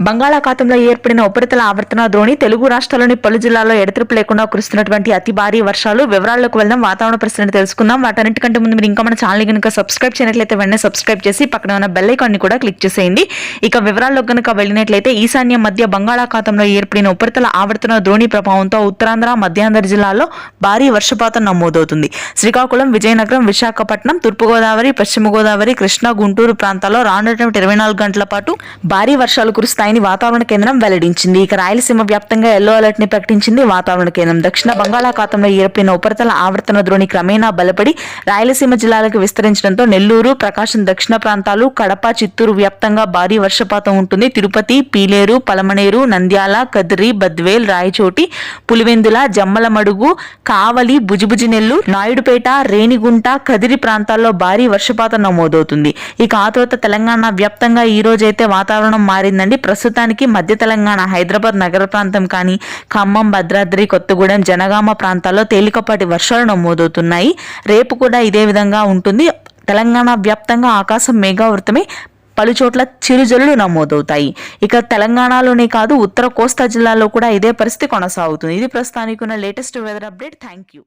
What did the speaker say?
బంగాళాఖాతంలో ఏర్పడిన ఉపరితల ఆవర్తన ద్రోణి తెలుగు రాష్ట్రాల్లోని పలు జిల్లాల్లో ఎడతెరిపి లేకుండా కురుస్తున్నటువంటి అతి భారీ వర్షాలు. వివరాల్లోకి వెళ్దాం, వాతావరణ పరిస్థితిని తెలుసుకుందాం. వాటన్నిటికంటే ముందు మీరు ఇంకా మన ఛానల్ కనుక సబ్స్క్రైబ్ చేయనట్లయితే వెంటనే సబ్స్క్రైబ్ చేసి పక్కన ఉన్న బెల్ ఐకాన్ ని కూడా క్లిక్ చేసేయండి. ఇక వివరాల్లోకి కనుక వెళ్ళినట్లయితే ఈశాన్య మధ్య బంగాళాఖాతంలో ఏర్పడిన ఉపరితల ఆవర్తన ద్రోణి ప్రభావంతో ఉత్తరాంధ్ర, మధ్యాంధ్ర జిల్లాల్లో భారీ వర్షపాతం నమోదవుతుంది. శ్రీకాకుళం, విజయనగరం, విశాఖపట్నం, తూర్పుగోదావరి, పశ్చిమ గోదావరి, కృష్ణా, గుంటూరు ప్రాంతాల్లో రానున్నటువంటి 24 గంటల పాటు భారీ వర్షాలు కురుస్తాయని వాతావరణ కేంద్రం వెల్లడించింది. ఇక రాయలసీమ వ్యాప్తంగా ఎల్లో అలర్ట్ ని ప్రకటించింది వాతావరణ కేంద్రం. దక్షిణ బంగాళాఖాతంలో ఏర్పడిన ఉపరితల ఆవర్తన ద్రోణి క్రమేణా బలపడి రాయలసీమ జిల్లాలకు విస్తరించడంతో నెల్లూరు, ప్రకాశం దక్షిణ ప్రాంతాలు, కడప, చిత్తూరు వ్యాప్తంగా భారీ వర్షపాతం ఉంటుంది. తిరుపతి, పీలేరు, పలమనేరు, నంద్యాల, కదిరి, బద్వేల్, రాయచోటి, పులివెందుల, జమ్మలమడుగు, కావలి, బుజిబుజినెల్లు, నాయుడుపేట, రేణిగుంట, కదిరి ప్రాంతాల్లో భారీ వర్షపాతం నమోదవుతుంది. ఇక ఆ తర్వాత తెలంగాణ వ్యాప్తంగా ఈ రోజైతే వాతావరణం మారిందండి. ప్రస్తుతానికి మధ్య తెలంగాణ, హైదరాబాద్ నగర ప్రాంతం కానీ ఖమ్మం, భద్రాద్రి, కొత్తగూడెం, జనగామ ప్రాంతాల్లో తేలికపాటి వర్షాలు నమోదవుతున్నాయి. రేపు కూడా ఇదే విధంగా ఉంటుంది. తెలంగాణ వ్యాప్తంగా ఆకాశం మేఘావృతమై పలుచోట్ల చిరుజల్లులు నమోదవుతాయి. ఇక తెలంగాణలోనే కాదు ఉత్తర కోస్తా జిల్లాలో కూడా ఇదే పరిస్థితి కొనసాగుతుంది. ఇది ప్రస్తుతానికి ఉన్న latest weather update. Thank you.